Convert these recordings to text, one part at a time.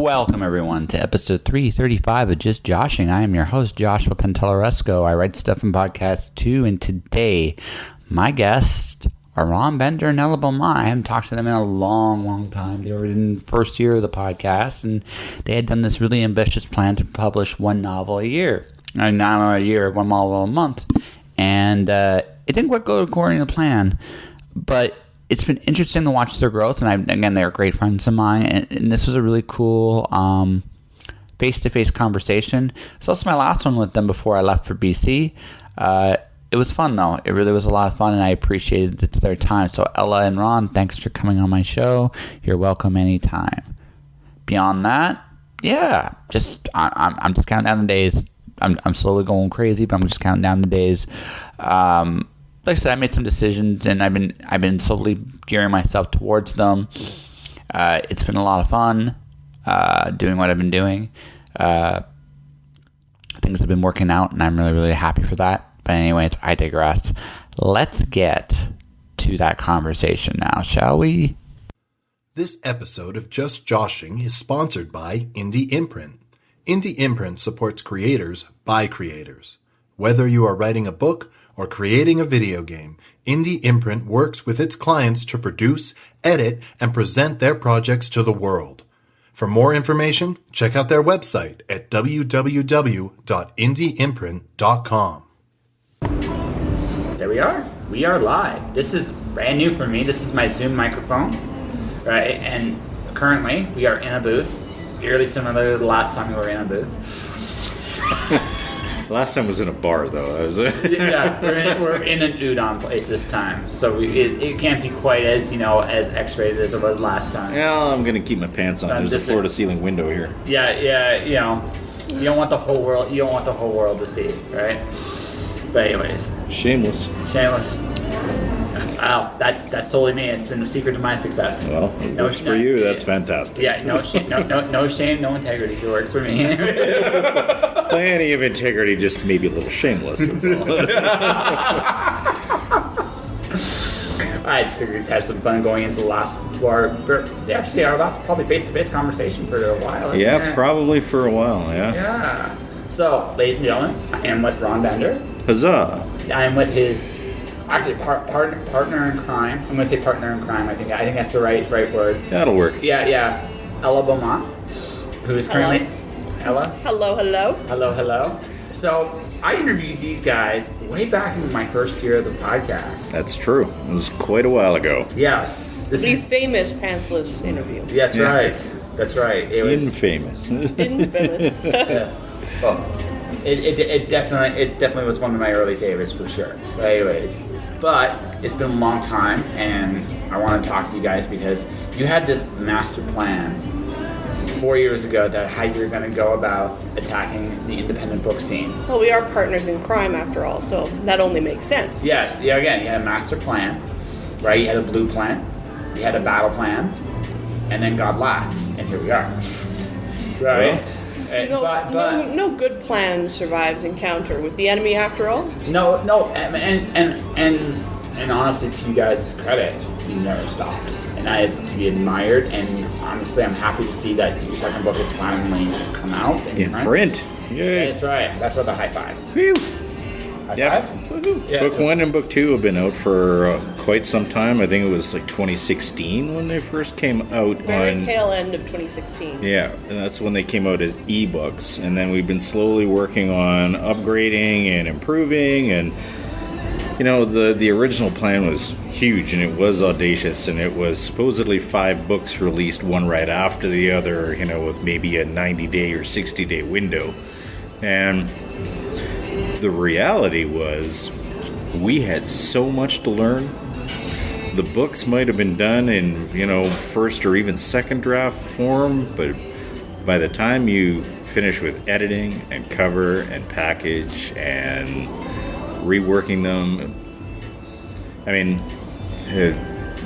Welcome, everyone, to episode 335 of Just Joshing. I am your host, Joshua Pantellaresco. I write stuff and podcasts too, and today, my guests are Ron Bender and Ella Beaumont. I haven't talked to them in a long time. They were in the first year of the podcast, and they had done this really ambitious plan to publish one novel a year. Not a year, one novel a month. And it didn't quite go according to plan, but it's been interesting to watch their growth, and again, they're great friends of mine, and this was a really cool face-to-face conversation. It's also my last one with them before I left for BC. It was fun, though. It really was a lot of fun, and I appreciated their time. So Ella and Ron, thanks for coming on my show. You're welcome anytime. Beyond that, yeah, I'm just counting down the days. I'm slowly going crazy, but I'm just counting down the days. Like I said, I made some decisions, and I've been slowly gearing myself towards them. It's been a lot of fun doing what I've been doing. Things have been working out, and I'm really happy for that. But anyways, I digress. Let's get to that conversation now, shall we? This episode of Just Joshing is sponsored by Indie Imprint. Indie Imprint supports creators by creators. Whether you are writing a book or creating a video game, Indie Imprint works with its clients to produce, edit, and present their projects to the world. For more information, check out their website at www.indieimprint.com. There we are. We are live. This is brand new for me. This is my Zoom microphone, right? And currently, we are in a booth, eerily similar to the last time we were in a booth. Last time was in a bar, though. Yeah, we're in an udon place this time, so it can't be quite as as X-rated as it was last time. Yeah, I'm gonna keep my pants on. There's a floor-to-ceiling window here. Yeah, you don't want the whole world. You don't want the whole world to see, right? But anyways, shameless. Wow, that's totally me. It's been the secret to my success. Well, it works for you. That's fantastic. Yeah, no shame, no integrity. It works for me. Plenty of integrity, just maybe a little shameless. That's all. I just figured we'd have some fun going into our last probably face-to-face conversation for a while. Yeah, probably for a while. Yeah. So, ladies and gentlemen, I am with Ron Bender. Huzzah! I am with his partner in crime. I'm going to say partner in crime. I think that's the right word. That'll work. Yeah. Ella Beaumont, who is currently Ella. Hello. So I interviewed these guys way back in my first year of the podcast. That's true. It was quite a while ago. Yes. The famous pantsless interview. That's right. That's right. It was Infamous. Yeah. Well, it definitely was one of my early favorites for sure. But anyways, it's been a long time, and I want to talk to you guys because you had this master plan 4 years ago that how you were going to go about attacking the independent book scene. Well, we are partners in crime after all, so that only makes sense. Yes. Yeah. Again, you had a master plan, right? You had a blue plan, you had a battle plan, and then God laughed, and here we are. Right. Well, no good plan survives encounter with the enemy after all. No, and honestly, to you guys' credit, you never stopped, and that is to be admired. And honestly, I'm happy to see that your second book has finally come out in print. Yeah, that's right. That's what the high five. Whew. High Yep. five. Woo-hoo. Yeah, book 1 and book 2 have been out for quite some time. I think it was like 2016 when they first came out. Very tail end of 2016. Yeah, and that's when they came out as ebooks. And then we've been slowly working on upgrading and improving. And, the original plan was huge, and it was audacious. And it was supposedly 5 books released, one right after the other, with maybe a 90-day or 60-day window. And the reality was we had so much to learn. The books might have been done in, first or even second draft form, but by the time you finish with editing and cover and package and reworking them,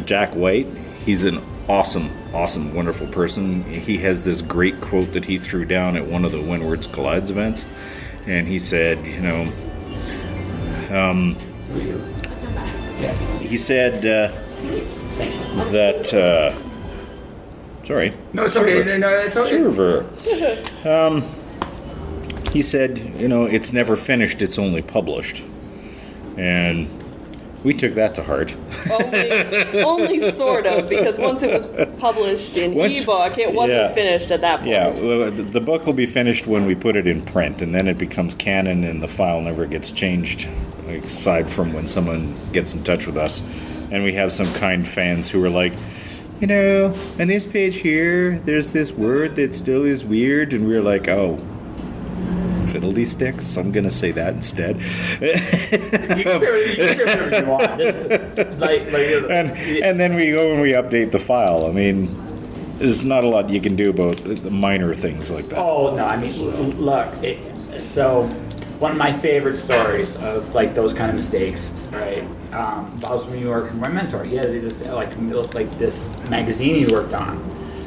Jack White, he's an awesome, wonderful person. He has this great quote that he threw down at one of the When Words Collides events. And he said, Sorry. No, it's okay. No, it's okay. Server. He said, it's never finished, it's only published. And we took that to heart. Only sort of, because once it was published in ebook, it wasn't finished at that point. Yeah, well, the book will be finished when we put it in print, and then it becomes canon, and the file never gets changed, aside from when someone gets in touch with us. And we have some kind fans who are like, on this page here, there's this word that still is weird, and we're like, oh, fiddly sticks. I'm gonna say that instead. You can say whatever you want. And then we go and we update the file. I mean, there's not a lot you can do about the minor things like that. Oh no! I mean, look. So one of my favorite stories of like those kind of mistakes, right? Involves when you work with my mentor. He had this like this magazine he worked on,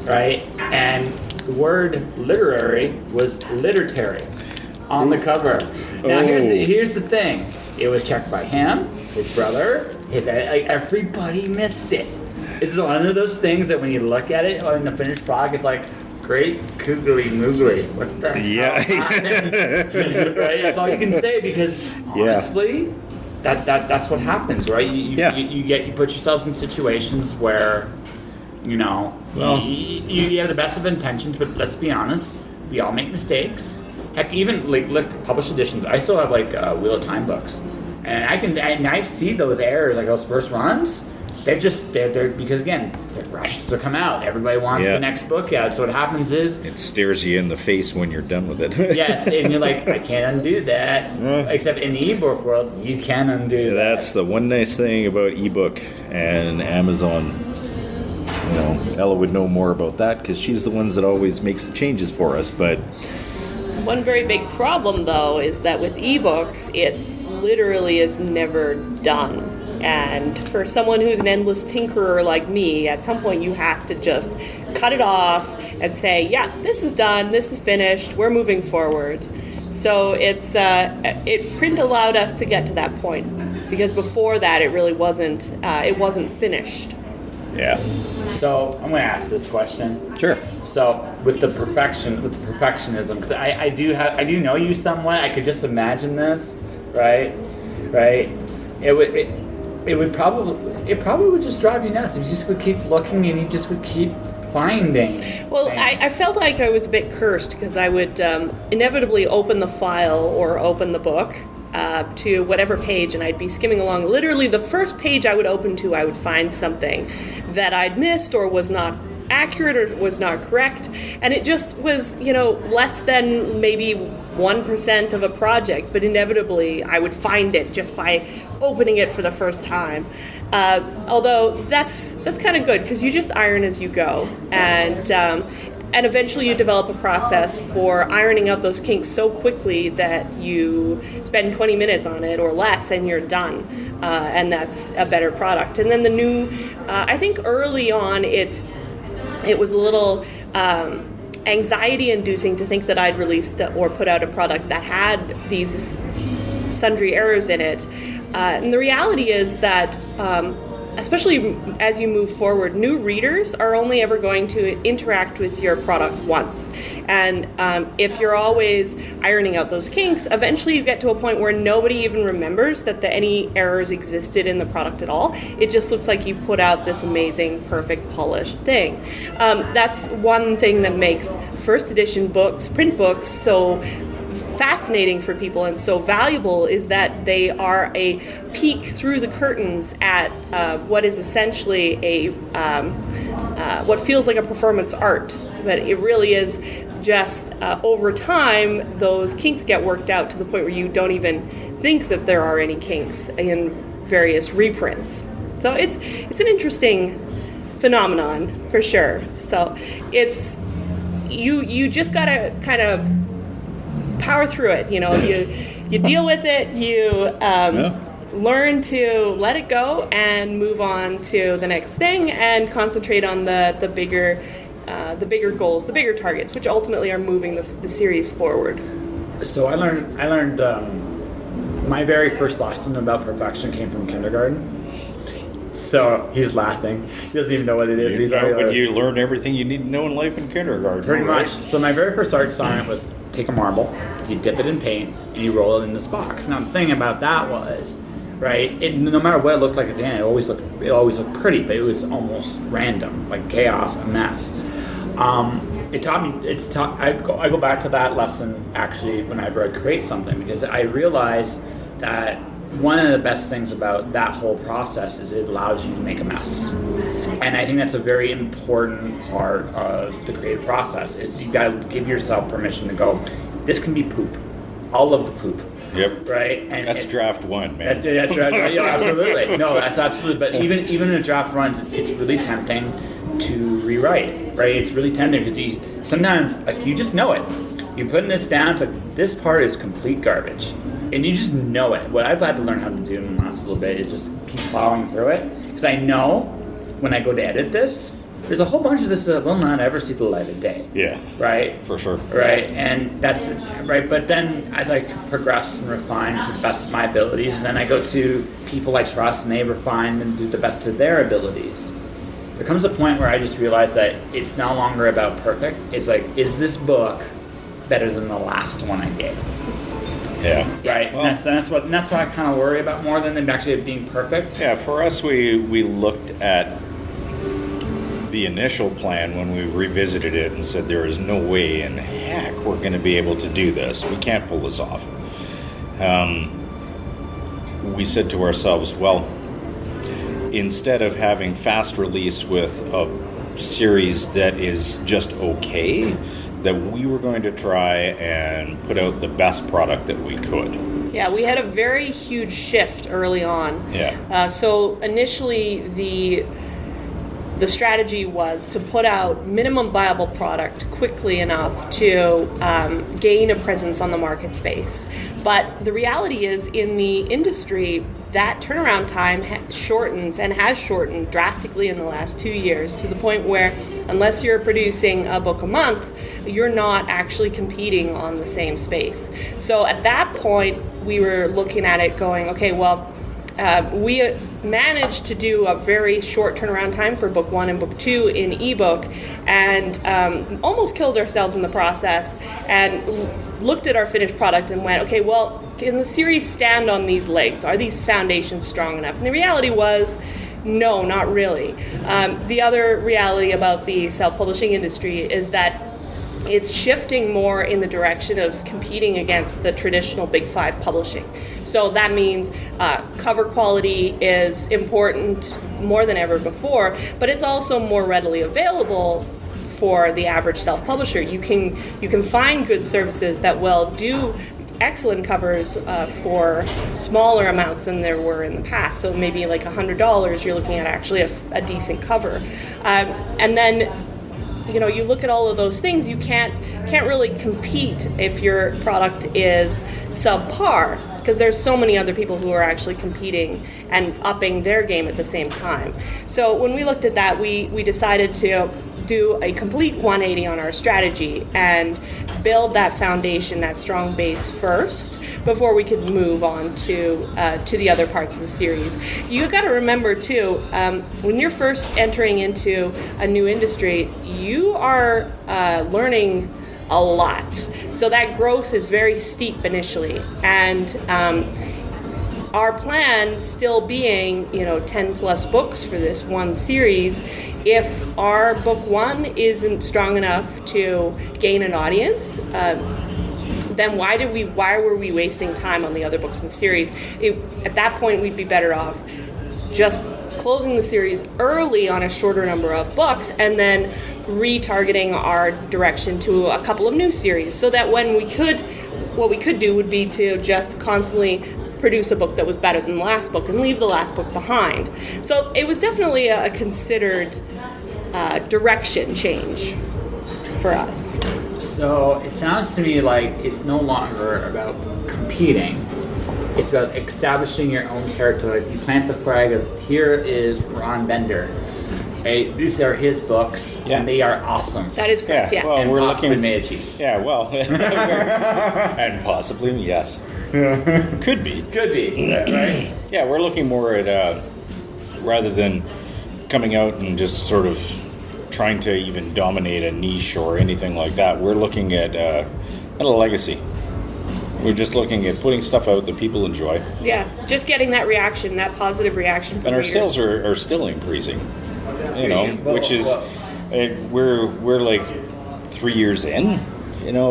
right? And the word literary was literary on the cover. Now here's the thing. It was checked by him, his brother, everybody missed it. It's one of those things that when you look at it in the finished product, it's like, great googly moogly. What the hell happened? Right? That's all you can say, because honestly, that's what happens, right? You put yourselves in situations where, you have the best of intentions, but let's be honest, we all make mistakes. Heck, even like published editions, I still have Wheel of Time books, and I see those errors, like those first runs. They're because again, they're rushed to come out. Everybody wants the next book out. So what happens is it stares you in the face when you're done with it. Yes, and you're like, I can't undo that. Except in the ebook world, you can undo that. That's the one nice thing about ebook and Amazon. Ella would know more about that because she's the ones that always makes the changes for us. But one very big problem, though, is that with ebooks, it literally is never done. And for someone who's an endless tinkerer like me, at some point you have to just cut it off and say, yeah, this is done, this is finished, we're moving forward. So print allowed us to get to that point, because before that it really wasn't finished. Yeah. So I'm going to ask this question. Sure. So with the perfectionism, because I do know you somewhat. I could just imagine this, right? It probably would just drive you nuts if you just would keep looking and you just would keep finding. Well, I felt like I was a bit cursed, because I would inevitably open the file or open the book to whatever page, and I'd be skimming along. Literally, the first page I would open to, I would find something that I'd missed or was not accurate or was not correct, and it just was, less than maybe 1% of a project, but inevitably I would find it just by opening it for the first time. Although that's kind of good, because you just iron as you go, and eventually you develop a process for ironing out those kinks so quickly that you spend 20 minutes on it or less and you're done, and that's a better product. And then the new, I think early on it was a little anxiety-inducing to think that I'd released or put out a product that had these sundry errors in it. And the reality is that, especially as you move forward, new readers are only ever going to interact with your product once. And if you're always ironing out those kinks, eventually you get to a point where nobody even remembers that any errors existed in the product at all. It just looks like you put out this amazing, perfect, polished thing. That's one thing that makes first edition books, print books, so fascinating for people and so valuable, is that they are a peek through the curtains at what is essentially what feels like a performance art, but it really is just over time those kinks get worked out to the point where you don't even think that there are any kinks in various reprints. So it's an interesting phenomenon for sure. So it's you just gotta kind of power through it. You deal with it, you learn to let it go and move on to the next thing and concentrate on the bigger goals, the bigger targets, which ultimately are moving the series forward. So I learned my very first lesson about perfection came from kindergarten. So he's laughing. He doesn't even know what it is. But you learned everything you need to know in life in kindergarten. Pretty right? much. So my very first art assignment was take a marble, you dip it in paint, and you roll it in this box. Now the thing about that was, right, no matter what it looked like at the end, it always looked pretty, but it was almost random, like chaos, a mess. It taught me. I go back to that lesson actually whenever I create something, because I realized that one of the best things about that whole process is it allows you to make a mess. And I think that's a very important part of the creative process, is you gotta give yourself permission to go, this can be poop. All of the poop. Yep. Right? And that's draft one, man. That's right. Yeah, absolutely. No, that's absolutely. But even in a draft run, it's really tempting to rewrite, right? It's really tempting because sometimes you just know it. You're putting this down, it's like, this part is complete garbage. And you just know it. What I've had to learn how to do in the last little bit is just keep plowing through it. Because I know when I go to edit this, there's a whole bunch of this that will not ever see the light of day. Yeah. Right? For sure. Right. And that's right. But then as I progress and refine to the best of my abilities, and then I go to people I trust and they refine and do the best of their abilities. There comes a point where I just realize that it's no longer about perfect. It's like, is this book better than the last one I did? Yeah. Right. Well, and that's what I kind of worry about more than them actually being perfect. Yeah. For us, we looked at the initial plan when we revisited it and said there is no way in heck we're going to be able to do this. We can't pull this off. We said to ourselves, well, instead of having fast release with a series that is just okay, that we were going to try and put out the best product that we could. Yeah, we had a very huge shift early on. Yeah. So initially the strategy was to put out minimum viable product quickly enough to gain a presence on the market space. But the reality is, in the industry, that turnaround time shortens and has shortened drastically in the last 2 years, to the point where unless you're producing a book a month, you're not actually competing on the same space. So at that point, we were looking at it going, okay, well, we managed to do a very short turnaround time for book 1 and book 2 in ebook, and almost killed ourselves in the process, and looked at our finished product and went, okay, well, can the series stand on these legs? Are these foundations strong enough? And the reality was, no, not really. The other reality about the self-publishing industry is that it's shifting more in the direction of competing against the traditional Big Five publishing. So that means cover quality is important more than ever before, but it's also more readily available for the average self-publisher. You can find good services that will do excellent covers for smaller amounts than there were in the past. So maybe like $100, you're looking at actually a decent cover. And then you look at all of those things, you can't really compete if your product is subpar, because there's so many other people who are actually competing and upping their game at the same time. So when we looked at that, we decided to do a complete 180 on our strategy and build that foundation, that strong base first, before we could move on to the other parts of the series. You got to remember too, when you're first entering into a new industry, you are learning a lot. So that growth is very steep initially, and our plan still being 10 plus books for this one series. If our book 1 isn't strong enough to gain an audience, then why were we wasting time on the other books in the series? At that point, we'd be better off just closing the series early on a shorter number of books, and then retargeting our direction to a couple of new series, so that what we could do would be to just constantly produce a book that was better than the last book and leave the last book behind. So it was definitely a considered direction change for us. So it sounds to me like it's no longer about competing. It's about establishing your own territory. You plant the flag of, here is Ron Bender. Hey, these are his books, and they are awesome. That is correct, yeah. Well, and we're possibly looking made of cheese. Yeah, well, and possibly, yes. Could be. Could be, right? Yeah, we're looking more at rather than coming out and just sort of trying to even dominate a niche or anything like that. We're looking at a legacy. We're just looking at putting stuff out that people enjoy. Yeah, just getting that reaction, that positive reaction from And our readers. sales are still increasing, which is, we're like 3 years in.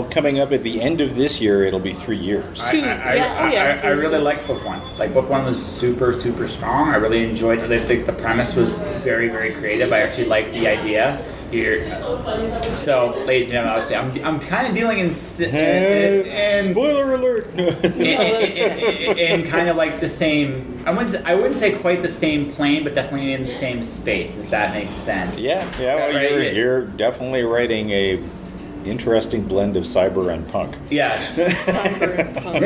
Coming up at the end of this year, it'll be 3 years. I really liked book one. Like, book one was super, super strong. I really enjoyed it. I think the premise was very, very creative. I actually liked the idea here. So, ladies and gentlemen, obviously, I'm kind of dealing in spoiler alert. in kind of like the same. I wouldn't say quite the same plane, but definitely in the same space. If that makes sense. Yeah. Well, Right? you're definitely writing a interesting blend of cyber and punk. Yes. Cyber and punk.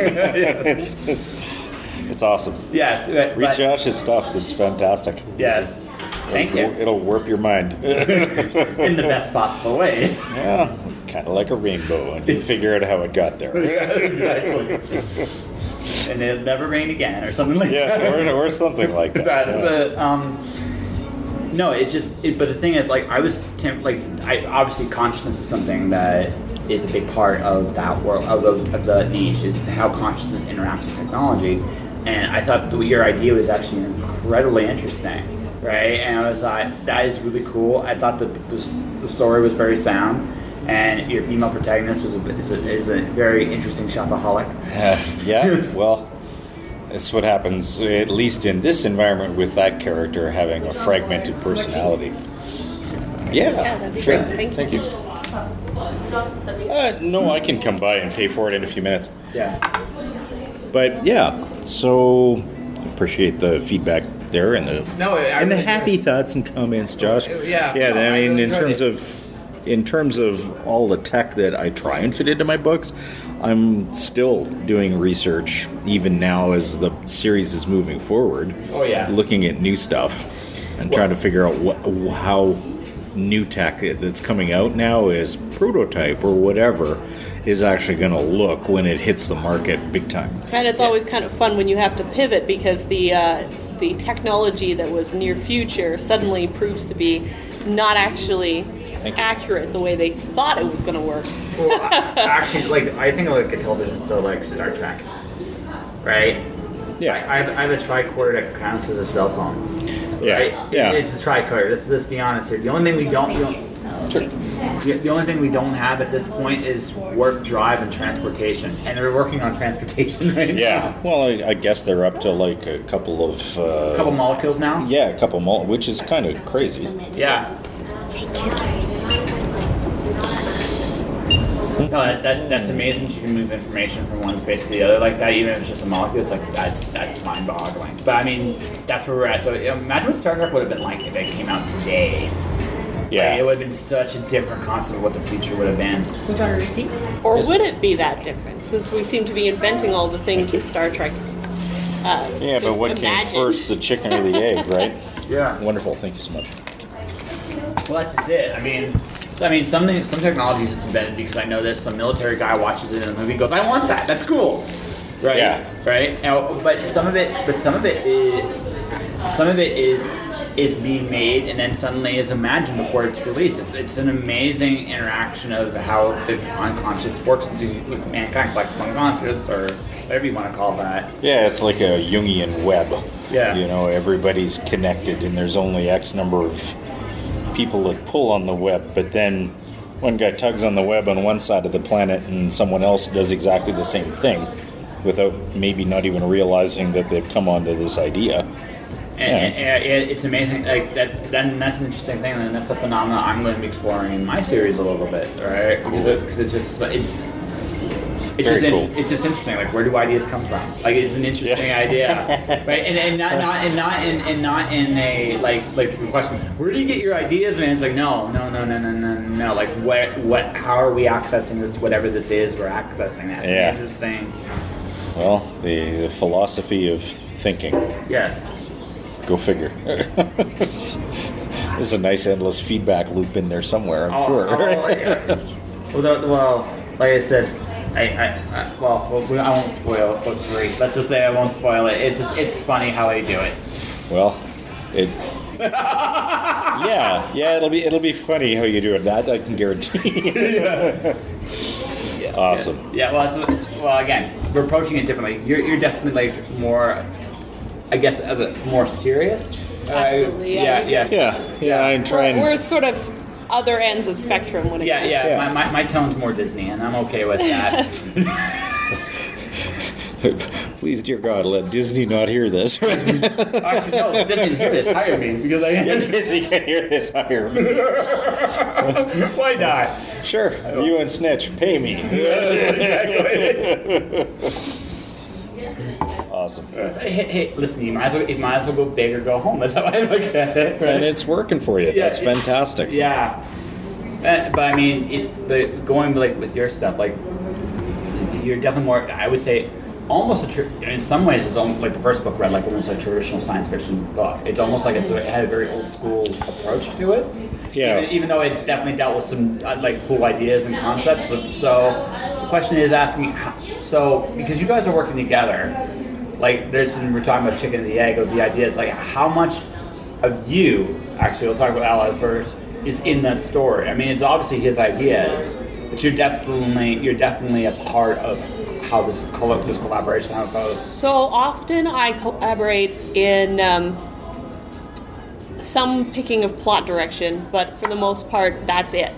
It's awesome. Yes. Read Josh's stuff. It's fantastic. Yes. Thank you. It'll warp your mind. In the best possible ways. Yeah, kind of like a rainbow, and you figure out how it got there. Exactly. And it'll never rain again, or something like Yes, that. or something like that. No, it's just. But the thing is, like, obviously consciousness is something that is a big part of that world of the niche, is how consciousness interacts with technology. And I thought your idea was actually incredibly interesting, right? And I was like, that is really cool. I thought that the story was very sound, and your female protagonist is a very interesting shopaholic. Yeah, well, that's what happens, at least in this environment, with that character having a fragmented personality. Yeah, that'd be sure. great. Thank you. No, I can come by and pay for it in a few minutes. Yeah. But yeah, so appreciate the feedback there and the really happy thoughts and comments, Josh. Yeah. Yeah. I mean, in enjoyed terms of all the tech that I try and fit into my books, I'm still doing research even now as the series is moving forward. Oh, yeah. Looking at new stuff and trying to figure out how new tech that's coming out now is prototype or whatever is actually going to look when it hits the market big time. And it's always kind of fun when you have to pivot, because the technology that was near future suddenly proves to be not actually accurate the way they thought it was going to work. Well, actually, I think like a television still like Star Trek, right? Yeah. I have a tricorder that counts as a cell phone. Yeah. Right? Yeah. It's a tricorder. Let's be honest here. The only thing we don't have at this point is warp drive and transportation, and they're working on transportation right now. Yeah, well, I guess they're up to like a couple of... A couple molecules now? Yeah, a couple which is kind of crazy. Yeah. No, that's amazing. She can move information from one space to the other like that, even if it's just a molecule. It's like that's mind-boggling. But I mean, that's where we're at. So imagine what Star Trek would have been like if it came out today. Yeah. Like, it would have been such a different concept of what the future would have been. Would you want a receipt? Or would it be that different, since we seem to be inventing all the things that Star Trek Yeah, but what came imagine. first, the chicken or the egg, right? Yeah. Wonderful, thank you so much. Well, that's just it. I mean, some technology is invented because I know this. Some military guy watches it in a movie and goes, "I want that. That's cool." Right. Yeah. Right. But some of it is being made and then suddenly is imagined before it's released. It's an amazing interaction of how the unconscious works with mankind, like unconscious or whatever you want to call that. Yeah, it's like a Jungian web. Yeah. You know, everybody's connected and there's only X number of people that pull on the web, but then one guy tugs on the web on one side of the planet and someone else does exactly the same thing without maybe not even realizing that they've come onto this idea. And it's amazing. Like that. Then that's an interesting thing, and that's a phenomenon I'm going to be exploring in my series a little bit, right? Because it's just interesting. Like, where do ideas come from? Like, it's an interesting idea, right? And not in a like the question, where do you get your ideas, man? It's like no. Like, what? How are we accessing this? Whatever this is, we're accessing that. It's interesting. Well, the philosophy of thinking. Yes. Go figure. There's a nice endless feedback loop in there somewhere, I'm sure. Yeah. Well, like I said, I won't spoil book 3. Let's just say I won't spoil it. It's funny how they do it. Well, It'll be funny how you do it. That I can guarantee. Awesome. Yeah. Well, again, we're approaching it differently. You're definitely like more, I guess, more serious. Absolutely. I'm trying. We're sort of other ends of spectrum when it comes to My tone's more Disney, and I'm okay with that. Please, dear God, let Disney not hear this. Actually, no, Disney hear this. Hire me because Disney can hear this. Hire me. Why not? Sure. You and Snitch, pay me. Awesome. Hey, listen, you might as well go big or go home. That's how I look at it. Right? And it's working for you. That's fantastic. Yeah. But I mean, going like with your stuff, like you're definitely more. I would say almost in some ways it's almost like the first book read like almost a traditional science fiction book. It's almost like it had a very old school approach to it. Yeah. Even though it definitely dealt with some like cool ideas and concepts. So the question is asking, because you guys are working together, like we're talking about chicken and the egg, of the ideas, like how much of you, actually we'll talk about Ally first, is in that story. I mean, it's obviously his ideas, but you're definitely a part of how this collaboration how it goes. So often I collaborate in some picking of plot direction, but for the most part, that's it.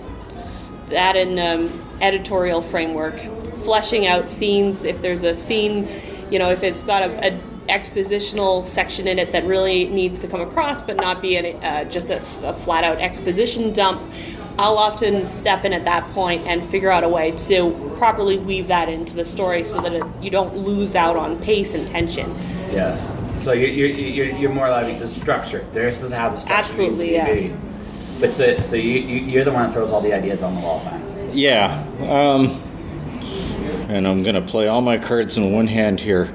That and editorial framework, fleshing out scenes. If there's a scene, if it's got a expositional section in it that really needs to come across, but not be just a flat-out exposition dump, I'll often step in at that point and figure out a way to properly weave that into the story so that you don't lose out on pace and tension. Yes. So you're more like the structure. This is how the structure Absolutely, needs to be. But so you're the one that throws all the ideas on the wall, man. Yeah. And I'm going to play all my cards in one hand here.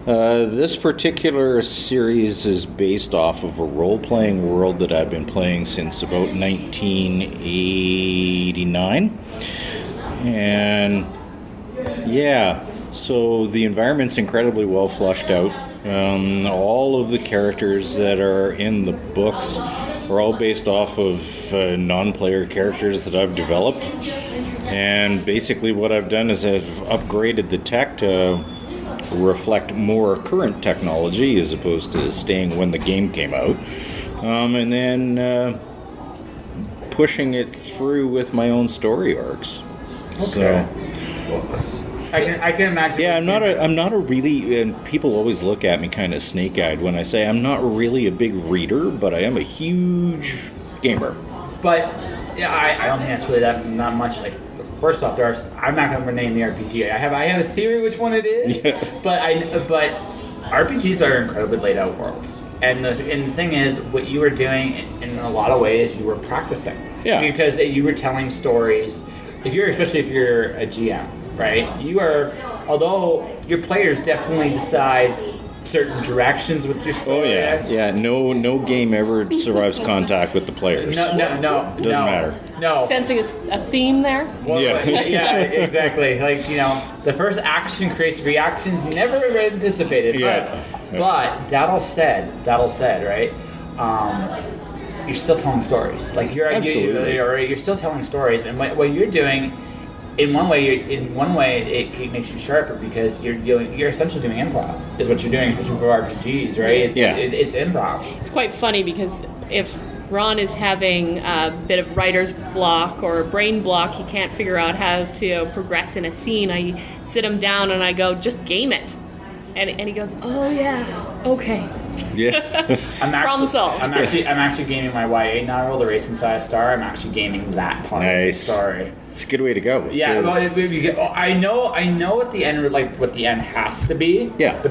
This particular series is based off of a role-playing world that I've been playing since about 1989. And yeah, so the environment's incredibly well fleshed out. All of the characters that are in the books are all based off of non-player characters that I've developed. And basically what I've done is I've upgraded the tech to reflect more current technology as opposed to staying when the game came out, and then pushing it through with my own story arcs. Okay. I can imagine. Yeah, I'm not a really, and people always look at me kind of snake-eyed when I say I'm not really a big reader, but I am a huge gamer. But yeah, I don't think that's really that much. Like, first off, I'm not going to name the RPG. I have a theory which one it is. Yeah. But RPGs are incredibly laid out worlds, and the thing is, what you were doing in a lot of ways, you were practicing. Yeah. Because you were telling stories. Especially if you're a GM, right? You are, although your players definitely decide certain directions with your story. Oh yeah. No game ever survives contact with the players. No. Doesn't matter. No. Sensing a theme there? Well, yeah, exactly. Like, the first action creates reactions never anticipated. Yeah. But that all said, right? You're still telling stories. Like you're still telling stories, and what you're doing, in one way, it makes you sharper because you're essentially doing improv. Is what you're doing, especially for RPGs, right? It's improv. It's quite funny because if Ron is having a bit of writer's block or a brain block, he can't figure out how to progress in a scene, I sit him down and I go, just game it. And he goes, oh yeah, okay. Yeah. Problem solved. I'm actually gaming my YA novel, The Race Inside a Star. I'm actually gaming that part. Nice. Of the story. It's a good way to go. Yeah, I know what the end has to be. Yeah. But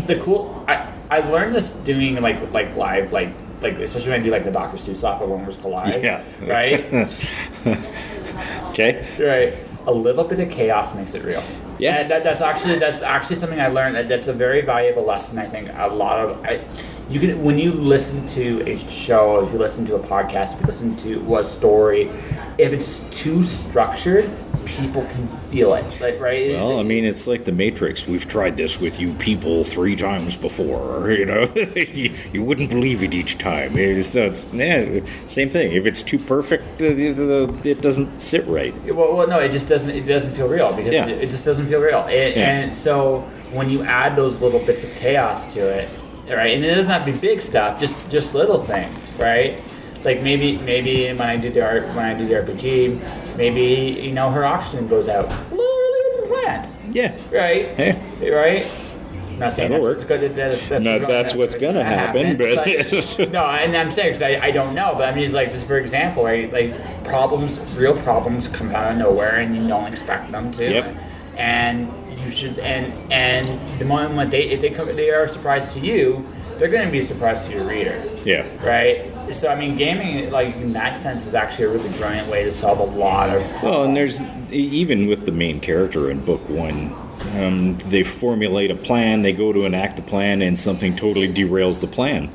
the cool, I learned this doing like live like especially when I do like the Dr. Seuss stuff at Wonders Collide. Yeah. Right. Okay. Right. A little bit of chaos makes it real. Yeah. And that's actually something I learned. That's a very valuable lesson. I think when you listen to a show, if you listen to a podcast, if you listen to a story, if it's too structured, people can feel it, like, right? Well, I mean, it's like the Matrix. We've tried this with you people 3 times before, you wouldn't believe it each time. So it's same thing. If it's too perfect, it doesn't sit right. Well, no, it just doesn't. It doesn't feel real because it just doesn't feel real. And so when you add those little bits of chaos to it, right, and it doesn't have to be big stuff, just little things, right? Like maybe when I do the RPG, maybe her oxygen goes out a little earlier than planned. Yeah. Right. Yeah. Right. I'm not saying That'll that's work. That's what's gonna happen. But no, and I'm saying because I don't know, but I mean, like just for example, right? Like real problems come out of nowhere, and you don't expect them to. Yep. And you should, and the moment if they are a surprise to you, they're going to be a surprise to your reader. Yeah. Right. So I mean, gaming, like in that sense, is actually a really brilliant way to solve a lot of problems. Well, and there's even with the main character in book 1, they formulate a plan, they go to enact the plan, and something totally derails the plan,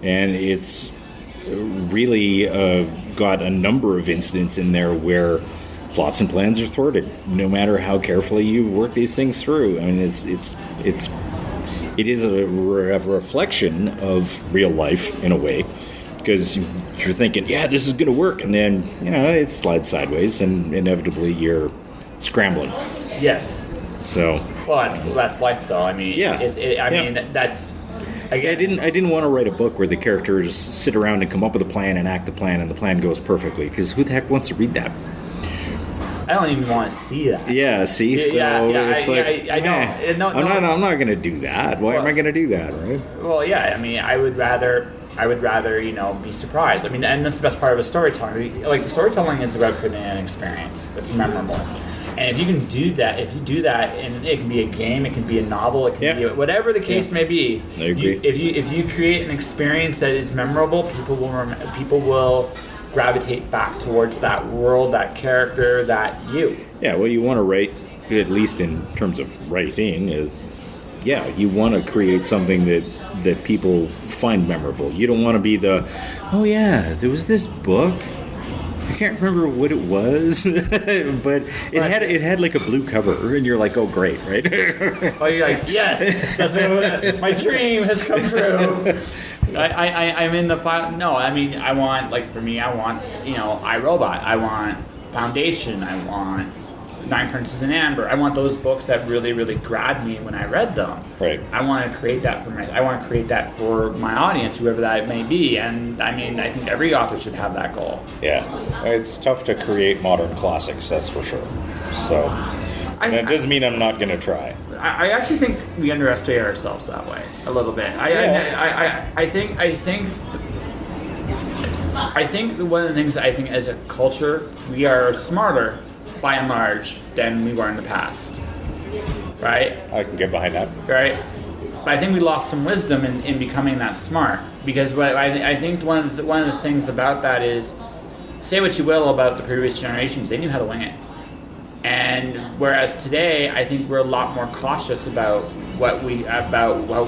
and it's really got a number of incidents in there where plots and plans are thwarted, no matter how carefully you've worked these things through. I mean, it is a reflection of real life in a way, because you're thinking, yeah, this is going to work, and then it slides sideways, and inevitably you're scrambling. Yes. So. Well, that's life, though. I mean, yeah. I mean, that's. Again, I didn't want to write a book where the characters sit around and come up with a plan and act the plan, and the plan goes perfectly, because who the heck wants to read that? I don't even want to see that. Yeah, see, so it's I don't. No, I'm not going to do that. Why am I going to do that, right? Well, yeah, I mean, I would rather, be surprised. I mean, and that's the best part of a storytelling. Like, storytelling is about creating an experience that's memorable. And if you can do that, and it can be a game, it can be a novel, it can be whatever the case may be. I agree. If you create an experience that is memorable, people will gravitate back towards that world, that character, that you. Yeah, what you want to write, at least in terms of writing, is you want to create something that people find memorable. You don't want to be there was this book. I can't remember what it was, but it had like a blue cover, and you're like, oh, great, right? Oh, you're like, yes, my dream has come true. I'm in the file. No, I mean, I want, like, for me, I want, iRobot. I want Foundation. I want Nine Princes in Amber. I want those books that really, really grabbed me when I read them. Right. I want to create that for my audience, whoever that may be. And I mean, I think every author should have that goal. Yeah, it's tough to create modern classics, that's for sure. So, that doesn't mean I'm not going to try. I actually think we underestimate ourselves that way a little bit. I think one of the things I think as a culture, we are smarter by and large than we were in the past, right? I can get behind that. Right? But I think we lost some wisdom in becoming that smart, because I think one of the things about that is, say what you will about the previous generations, they knew how to wing it. And whereas today, I think we're a lot more cautious about what we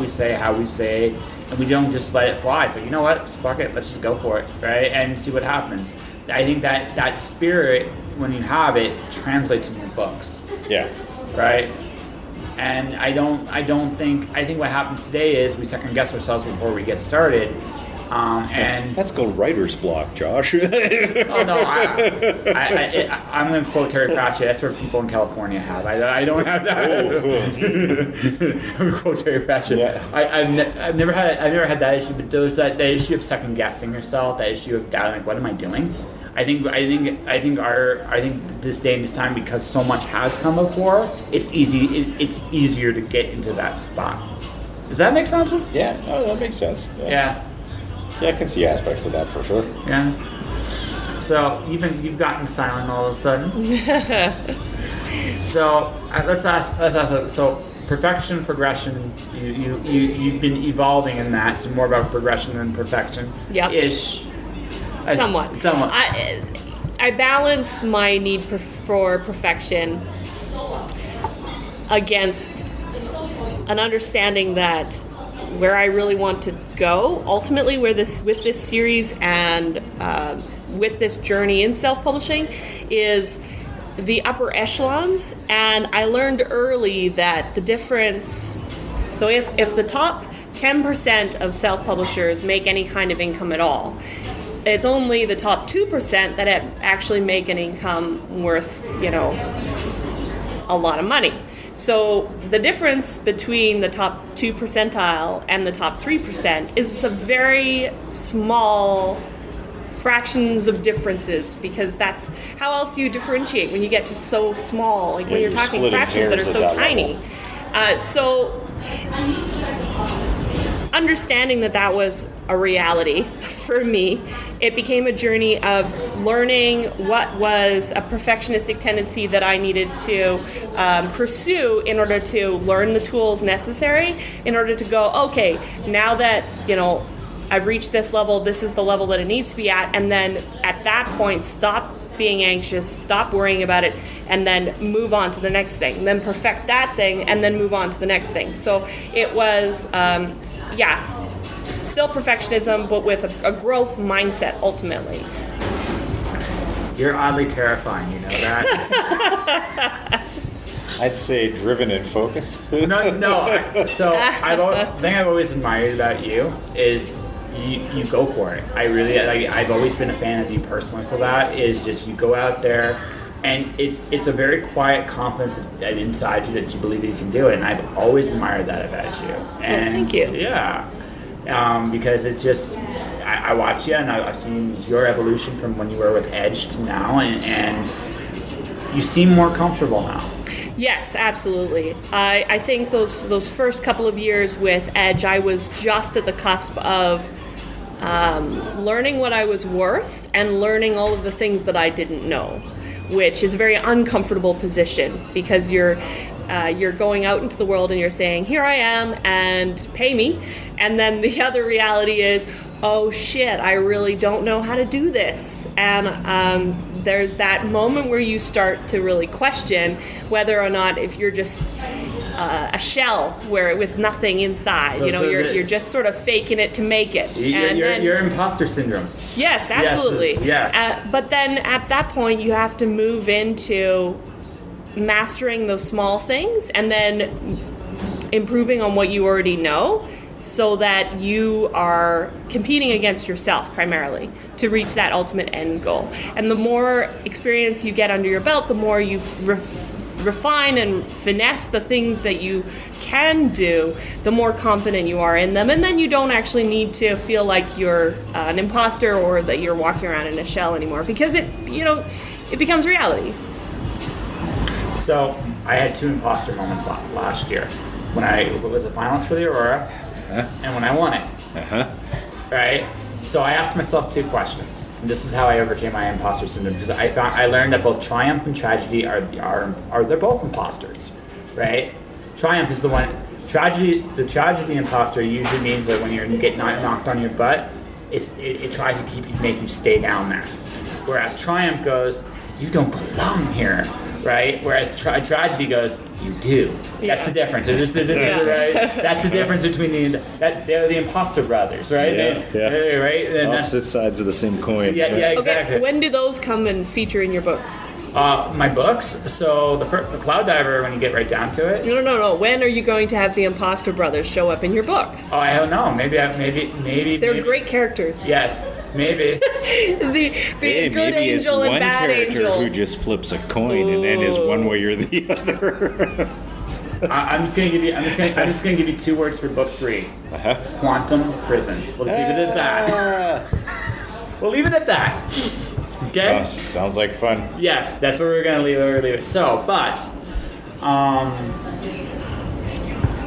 say, how we say, and we don't just let it fly. It's like, you know what, fuck it, let's just go for it, right? And see what happens. I think that spirit, when you have it, translates in your books. Yeah. Right? And I think what happens today is we second guess ourselves before we get started. And that's called writer's block, Josh. Oh no, I'm going to quote Terry Pratchett. That's what people in California have. I don't have that. I'm going to quote Terry Pratchett. Yeah. I've never had that issue, but there's that issue of second guessing yourself, that issue of doubting, like, what am I doing? I think this day and this time, because so much has come before, it's easier to get into that spot. Does that make sense? Yeah, no, that makes sense. Yeah. Yeah, I can see aspects of that for sure. Yeah. So you've gotten silent all of a sudden. So let's ask. So perfection, progression. You've been evolving in that. So more about progression than perfection. Yep. Ish. Somewhat. I balance my need for perfection against an understanding that where I really want to go, ultimately, with this series and with this journey in self-publishing, is the upper echelons, and I learned early that the difference. So if the top 10% of self-publishers make any kind of income at all, it's only the top 2% that actually make an income worth, a lot of money. So the difference between the top 2 percentile and the top 3% is a very small fractions of differences, because that's how else do you differentiate when you get to so small, like when you're talking fractions that are so tiny. So understanding that was a reality for me, it became a journey of learning what was a perfectionistic tendency that I needed to pursue in order to learn the tools necessary in order to go, okay, now that, I've reached this level, this is the level that it needs to be at, and then at that point, stop being anxious, stop worrying about it, and then move on to the next thing, and then perfect that thing, and then move on to the next thing. So it was, still perfectionism, but with a growth mindset, ultimately. You're oddly terrifying, you know that? I'd say driven and focused. The thing I've always admired about you is you go for it. I've always been a fan of you personally for that, is just you go out there, and it's a very quiet confidence inside you that you believe that you can do it, and I've always admired that about you. And thank you. Yeah. Because it's just, I watch you and I've seen your evolution from when you were with Edge to now, and you seem more comfortable now. Yes, absolutely. I think those first couple of years with Edge, I was just at the cusp of learning what I was worth and learning all of the things that I didn't know, which is a very uncomfortable position, because you're going out into the world and you're saying, here I am and pay me. And then the other reality is, oh shit, I really don't know how to do this. And there's that moment where you start to really question whether or not, if you're just a shell with nothing inside, So you're just sort of faking it to make it. Your imposter syndrome. Yes, absolutely. Yes. But then at that point, you have to move into mastering those small things and then improving on what you already know, so that you are competing against yourself primarily to reach that ultimate end goal. And the more experience you get under your belt, the more you refine and finesse the things that you can do, the more confident you are in them. And then you don't actually need to feel like you're an imposter or that you're walking around in a shell anymore, because it becomes reality. So I had 2 imposter moments last year when I was a finalist for the Aurora, and when I won it. Right? So I asked myself 2 questions, and this is how I overcame my imposter syndrome, because I learned that both triumph and tragedy are they're both imposters, right? Triumph is the one. The tragedy imposter usually means that when you get knocked on your butt, it tries to make you stay down there. Whereas triumph goes, you don't belong here. Right? Whereas tragedy goes, you do. That's the difference. Right? That's the difference between they're the imposter brothers, right? Right? And opposite sides of the same coin. Yeah, exactly. Okay, when do those come and feature in your books? My books. So the Cloud Diver, when you get right down to it. No. When are you going to have the imposter brothers show up in your books? Oh, I don't know. Maybe. They're great characters. Yes. Maybe. the good angel and bad angel who just flips a coin and then is one way or the other. I'm just gonna give you 2 words for book 3. Quantum prison. We'll leave it at that. We'll leave it at that. Okay. Sounds like fun. Yes, that's where we're gonna leave it. So, but I've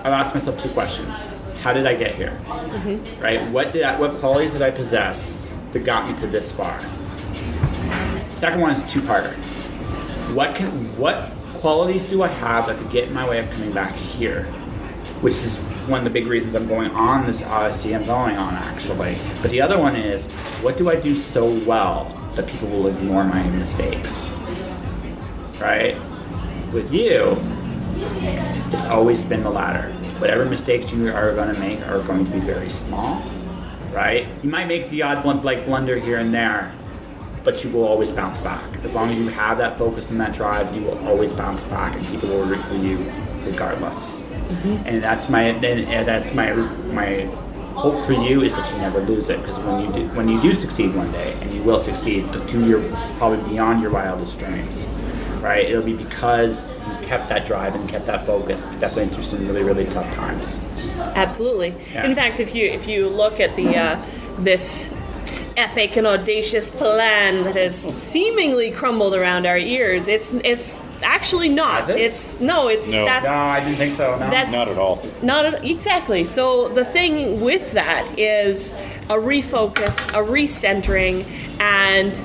asked myself 2 questions. How did I get here? Mm-hmm. Right. What qualities did I possess that got me to this far? Second one is 2-parter. What qualities do I have that could get in my way of coming back here? Which is one of the big reasons I'm going on this Odyssey I'm going on, actually. But the other one is, what do I do so well that people will ignore my mistakes? Right? With you, it's always been the latter. Whatever mistakes you are going to make are going to be very small, right? You might make the odd blunder here and there, but you will always bounce back. As long as you have that focus and that drive, you will always bounce back, and people will root for you regardless. Mm-hmm. And that's my hope for you, is that you never lose it, because when you do succeed one day, and you will succeed to your probably beyond your wildest dreams, right? It'll be because you kept that drive and kept that focus, definitely through some really, really tough times. Absolutely. Yeah. In fact, if you look at the this epic and audacious plan that has seemingly crumbled around our ears, it's actually not. Has it? It's No. that's No, I didn't think so. No. That's Not at all. Exactly. So the thing with that is a refocus, a recentering, and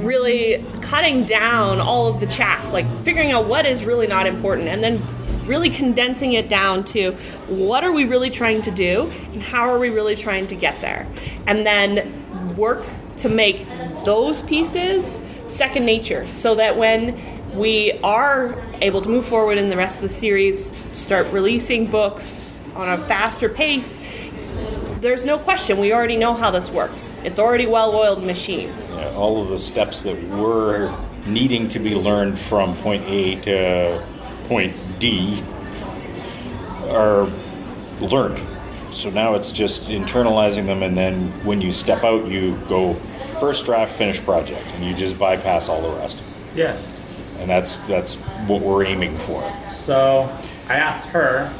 really cutting down all of the chaff, like figuring out what is really not important, and then really condensing it down to what are we really trying to do and how are we really trying to get there, and then work to make those pieces second nature, so that when we are able to move forward in the rest of the series, start releasing books on a faster pace, there's no question, we already know how this works. It's already a well-oiled machine. Yeah, all of the steps that were needing to be learned from point A to point D are learned. So now it's just internalizing them, and then when you step out, you go first draft, finished project, and you just bypass all the rest. Yes. And that's what we're aiming for. So I asked her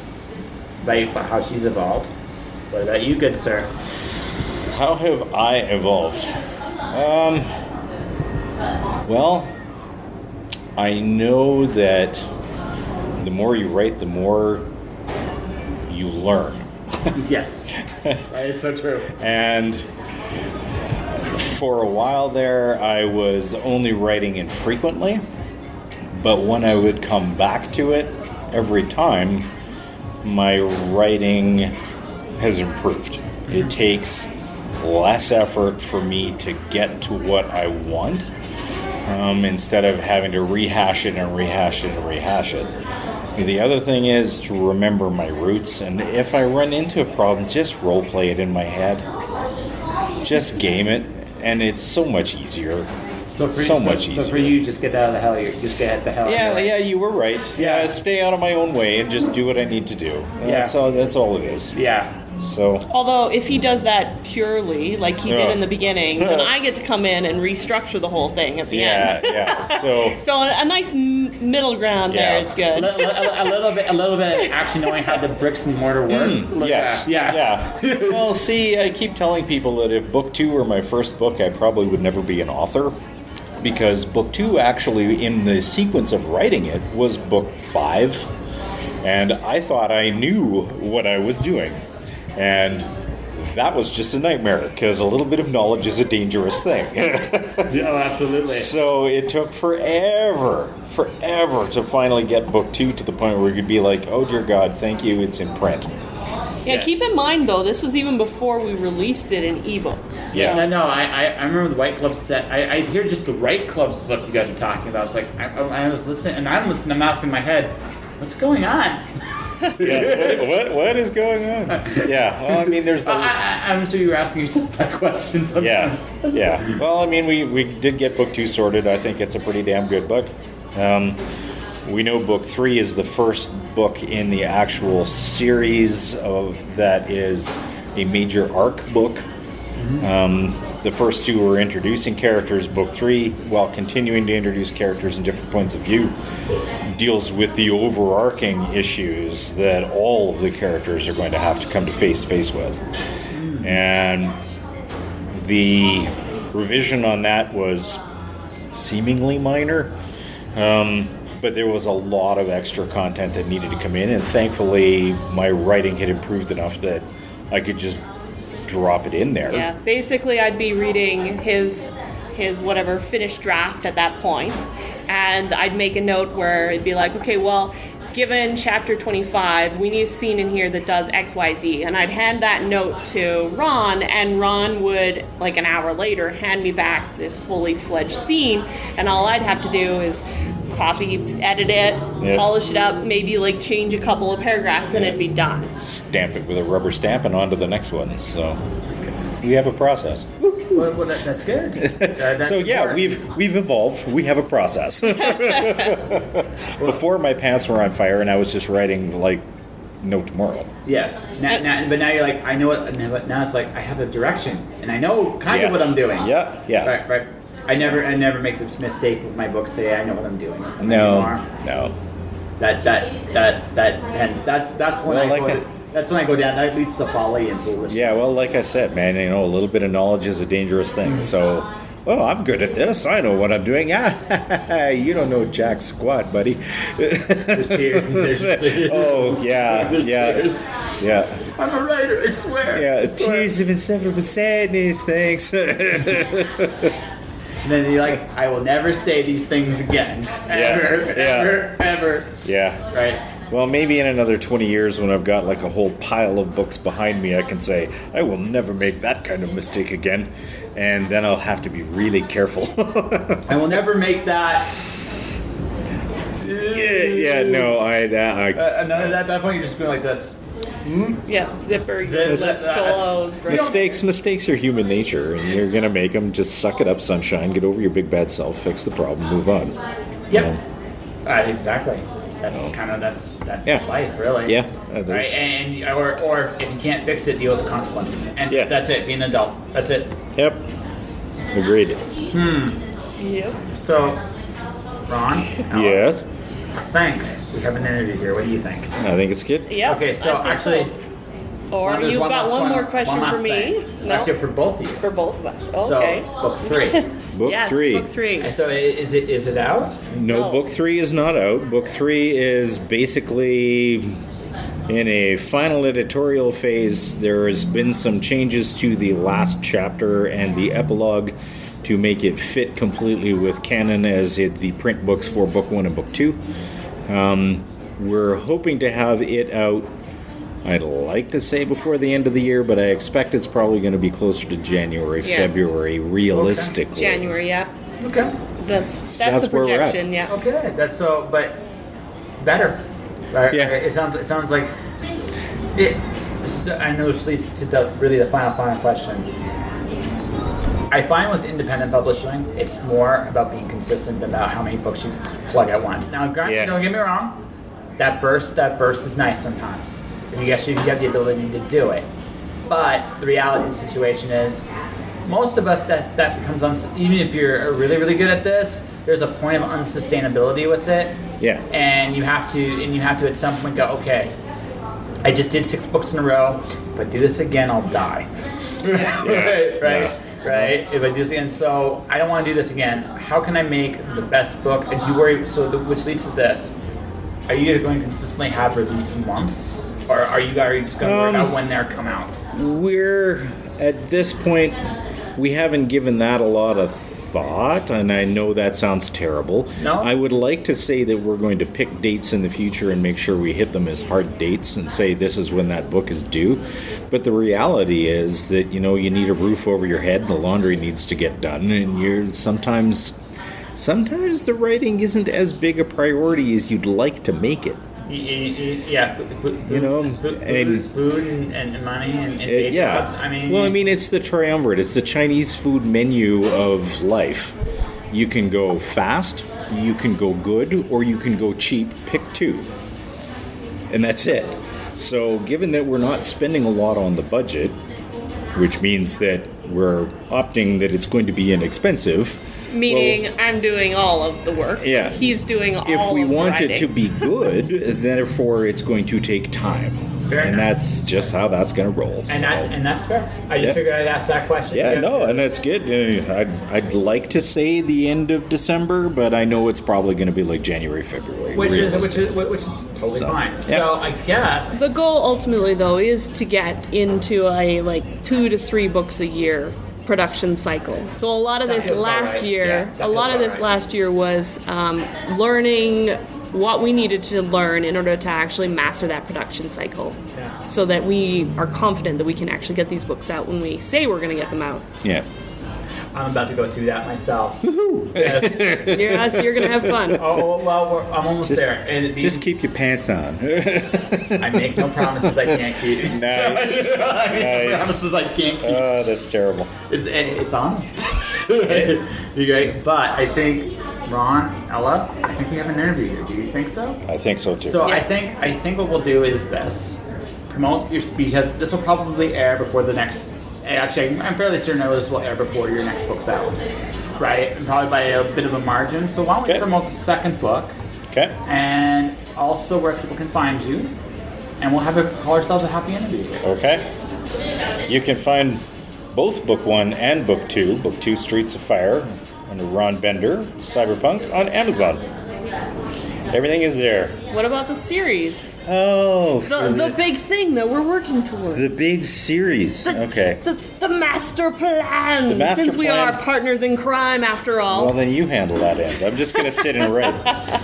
about how she's evolved. What about you, good sir? How have I evolved? Well, I know that the more you write, the more you learn. Yes, that is so true. And for a while there, I was only writing infrequently, but when I would come back to it every time, my writing has improved. It takes less effort for me to get to what I want, instead of having to rehash it and rehash it and rehash it. The other thing is to remember my roots, and if I run into a problem, just role play it in my head. Just game it, and it's so much easier. So for you, just get out of the hell. Just get the hell. out of your way. Yeah, you were right. Yeah. Stay out of my own way and just do what I need to do. Yeah. That's all it is. Yeah. So. Although if he does that purely, like he did Yeah. in the beginning, then I get to come in and restructure the whole thing at the end. Yeah. So. So a nice middle ground there is good. A little bit actually knowing how the bricks and mortar work. Yes. Yeah. Well, see, I keep telling people that if book 2 were my first book, I probably would never be an author. Because book 2 actually, in the sequence of writing it, was book 5. And I thought I knew what I was doing. And that was just a nightmare, because a little bit of knowledge is a dangerous thing. Yeah, absolutely. So it took forever to finally get book 2 to the point where we could be like, oh dear God, thank you, it's in print. Yeah, keep in mind though, this was even before we released it in ebook. Yeah. No, I remember the White Club set. I hear just the Right Club stuff you guys are talking about. It's like, I was listening, and I'm listening, I'm asking in my head, what's going on? Yeah, what is going on? Yeah, well, I mean, there's... I'm sure you were asking yourself that question sometimes. Yeah. Well, I mean, we did get book 2 sorted. I think it's a pretty damn good book. We know book 3 is the first book in the actual series of that is a major arc book. The first 2 were introducing characters. Book 3, while continuing to introduce characters in different points of view, deals with the overarching issues that all of the characters are going to have to come to face with. And the revision on that was seemingly minor, but there was a lot of extra content that needed to come in, and thankfully my writing had improved enough that I could just drop it in there. Yeah, basically I'd be reading his whatever finished draft at that point, and I'd make a note where it'd be like, okay, well, given chapter 25, we need a scene in here that does XYZ, and I'd hand that note to Ron, and Ron would, like an hour later, hand me back this fully fledged scene, and all I'd have to do is copy, edit it, polish it up, maybe like change a couple of paragraphs, and it'd be done. Stamp it with a rubber stamp and on to the next one. So we have a process. Well, that's good. That's So yeah, important. we've evolved. We have a process. Before, my pants were on fire, and I was just writing like no tomorrow. Yes. But now you're like, I know what. Now it's like I have a direction, and I know kind of what I'm doing. Yeah. Right. I never make this mistake with my books. Say I know what I'm doing. No. That's when Well, I like go. That's when I go down. That leads to folly and foolishness. Yeah, well, like I said, man, a little bit of knowledge is a dangerous thing. So, I'm good at this. I know what I'm doing. You don't know jack squat, buddy. There's tears and there's Oh, yeah. I'm a writer, I swear. Yeah, tears of inseparable sadness, thanks. And then you're like, I will never say these things again. Ever. Yeah. Right? Well, maybe in another 20 years when I've got like a whole pile of books behind me, I can say, I will never make that kind of mistake again. And then I'll have to be really careful. I will never make that. No, At that point, you're just going like this. Yeah, zipper, your Zip- lips zip- closed. Right? Mistakes are human nature, and you're gonna make them. Just suck it up, sunshine. Get over your big bad self. Fix the problem. Move on. Yep. Exactly. That's kind of that's Yeah. life, really. Yeah. Right. And or if you can't fix it, deal with the consequences. And Yeah. that's it. Be an adult. That's it. Yep. Agreed. Yep. So, Ron. Yes. I think we have an interview here. What do you think? I think it's good. Yep. Okay. So I'd say actually. Or there's you've got last one more question one last for me. thing. No, Actually, for both of you. for both of us. Okay. So, book 3. Book yes, 3. book 3. So, is it out? No, No. book 3 is not out. Book 3 is basically in a final editorial phase. There has been some changes to the last chapter and the epilogue to make it fit completely with canon as the print books for book 1 and book 2. We're hoping to have it out, I'd like to say before the end of the year, but I expect it's probably going to be closer to January, Yeah. February, realistically. January, yeah. Okay. That's that's the where we're at. projection, yeah. Okay. That's so, but better. Right? Yeah. It sounds like it. I know this leads to the final question. I find with independent publishing, it's more about being consistent than about how many books you plug at once. Now, granted, Yeah. don't get me wrong, that burst is nice sometimes. And yes, you have the ability to do it. But the reality of the situation is, most of us that becomes even if you're really, really good at this, there's a point of unsustainability with it. Yeah. And you have to at some point go, okay, I just did 6 books in a row. If I do this again, I'll die. Right. If I do this again, so I don't want to do this again. How can I make the best book? And do you worry? Which leads to this: are you going to consistently have release months, or are you just going to worry about when they come out? We're at this point, we haven't given that a lot of thought, and I know that sounds terrible. No? I would like to say that we're going to pick dates in the future and make sure we hit them as hard dates and say this is when that book is due. But the reality is that, you need a roof over your head, the laundry needs to get done, and you're sometimes the writing isn't as big a priority as you'd like to make it. Yeah, food and money and Yeah. I mean, it's the triumvirate. It's the Chinese food menu of life. You can go fast, you can go good, or you can go cheap. Pick 2. And that's it. So given that we're not spending a lot on the budget, which means that we're opting that it's going to be inexpensive. Meaning, I'm doing all of the work. Yeah. He's doing all of the If we want writing. it to be good, therefore it's going to take time. Fair and enough. that's just how that's going to roll. and that's fair. I just figured I'd ask that question. Yeah, no, and that's good. I'd like to say the end of December, but I know it's probably going to be like January, February. which is realistically. totally So, fine. yeah. So I guess The goal ultimately, though, is to get into a 2 to 3 books a year production cycle. So a lot of That this feels about last right. year, Yeah, that feels about right. last year was learning what we needed to learn in order to actually master that production cycle, Yeah. so that we are confident that we can actually get these books out when we say we're going to get them out. Yeah. I'm about to go through that myself. Yes. Yes, you're gonna have fun. Oh well, I'm almost there. And Just keep your pants on. I make no promises I can't keep. Nice. I make no Nice. promises I can't keep. Oh, that's terrible. It's honest. You're great, but I think Ron, Ella, I think we have an interview here. Do you think so? I think so too. So I think what we'll do is this: promote your, because this will probably air before the next. Actually, I'm fairly certain that this will air before your next book's out, right? And probably by a bit of a margin. So why don't we promote the second book? Okay. And also where people can find you, and we'll call ourselves a happy interview. Okay. You can find both Book 1 and Book 2, Book 2 Streets of Fire, under Ron Bender, Cyberpunk, on Amazon. Everything is there. What about the series? Oh, The big thing that we're working towards. the big series. Okay. The master plan. The master Since we plan. are partners in crime, after all. Well, then you handle that end. I'm just going to sit and write.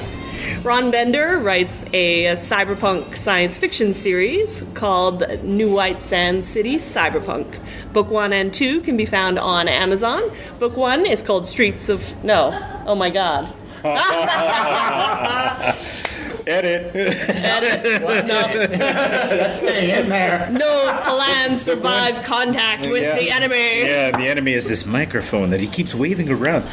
Ron Bender writes a cyberpunk science fiction series called New White Sands City Cyberpunk. Book 1 and 2 can be found on Amazon. Book 1 is called Streets of... No. Oh my god. Edit. No. That's staying in there. No plan survives contact with the enemy. Yeah, the enemy is this microphone that he keeps waving around.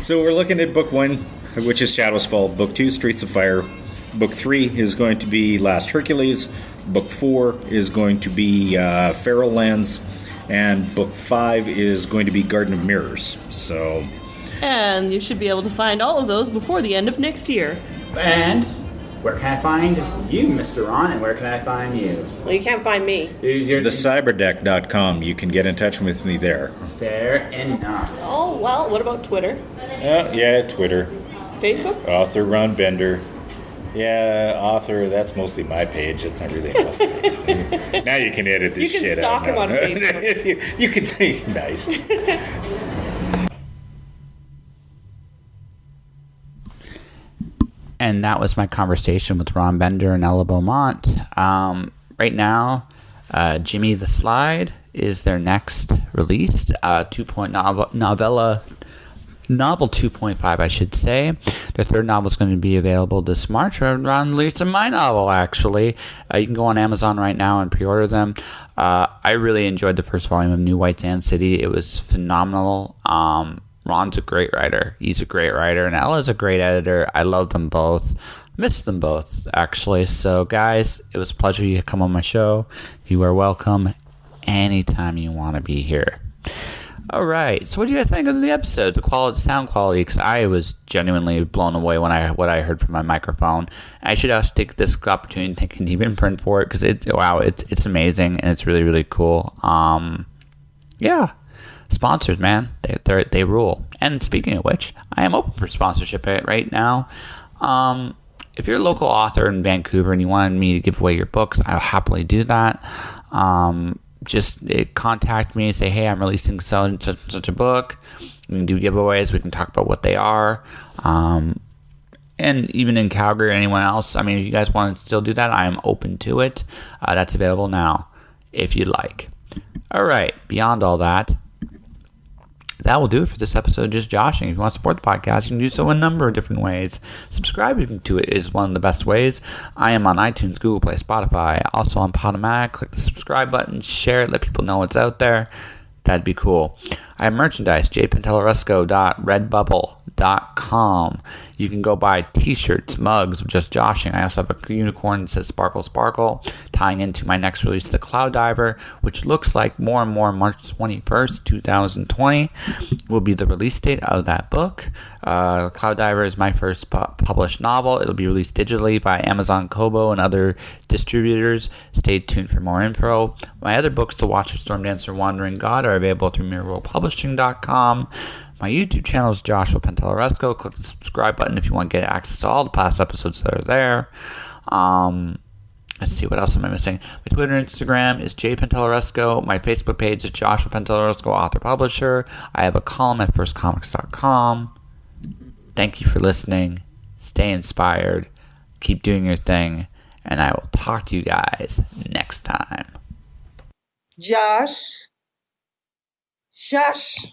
So we're looking at Book 1, which is Shadows Fall. Book 2, Streets of Fire. Book 3 is going to be Last Hercules. Book 4 is going to be Feral Lands. And Book 5 is going to be Garden of Mirrors. So... And you should be able to find all of those before the end of next year. And where can I find you, Mr. Ron, and where can I find you? Well, you can't find me. TheCyberdeck.com. You can get in touch with me there. Fair enough. Oh, well, what about Twitter? Yeah, Twitter. Facebook? Author Ron Bender. Yeah, author, that's mostly my page. It's not really now you can edit this You can shit stalk out. him on now. Facebook. You can say, nice. And that was my conversation with Ron Bender and Ella Beaumont. Right now, Jimmy the Slide is their next release, novel 2.5, I should say. Their third novel is going to be available this March, around release of my novel, actually. You can go on Amazon right now and pre-order them. I really enjoyed the first volume of New White Sand City. It was phenomenal. Ron's a great writer. He's a great writer, and Ella's a great editor. I love them both. Miss them both, actually. So, guys, it was a pleasure you come on my show. You are welcome anytime you want to be here. All right. So, what do you guys think of the episode? The quality, sound quality? Because I was genuinely blown away when what I heard from my microphone. I should also take this opportunity to thank Indie Imprint for it, because it's amazing and it's really, really cool. Yeah. Sponsors, man, they rule. And speaking of which, I am open for sponsorship right now. If you're a local author in Vancouver and you wanted me to give away your books, I'll happily do that. Just contact me and say, hey, I'm releasing such a book. We can do giveaways. We can talk about what they are. And even in Calgary or anyone else, I mean, if you guys want to still do that, I am open to it. That's available now, if you'd like. All right, beyond all that, that will do it for this episode of Just Joshing. If you want to support the podcast, you can do so a number of different ways. Subscribing to it is one of the best ways. I am on iTunes, Google Play, Spotify, also on Podomatic. Click the subscribe button, share it, let people know it's out there. That'd be cool. I have merchandise, jpantellaresco.redbubble.com. You can go buy t-shirts, mugs of Just Joshing. I also have a unicorn that says Sparkle Sparkle, tying into my next release, The Cloud Diver, which looks like more and more March 21st, 2020 will be the release date of that book. Cloud Diver is my first published novel. It'll be released digitally via Amazon, Kobo, and other distributors. Stay tuned for more info. My other books, The Watcher, Storm Dancer, Wandering God, are available through MirrorWorldPublishing.com. My YouTube channel is Joshua Pantellaresco. Click the subscribe button if you want to get access to all the past episodes that are there. Let's see, what else am I missing? My Twitter and Instagram is jpantellaresco. My Facebook page is Joshua Pantellaresco, author publisher. I have a column at firstcomics.com. Thank you for listening. Stay inspired. Keep doing your thing. And I will talk to you guys next time. Josh, Josh,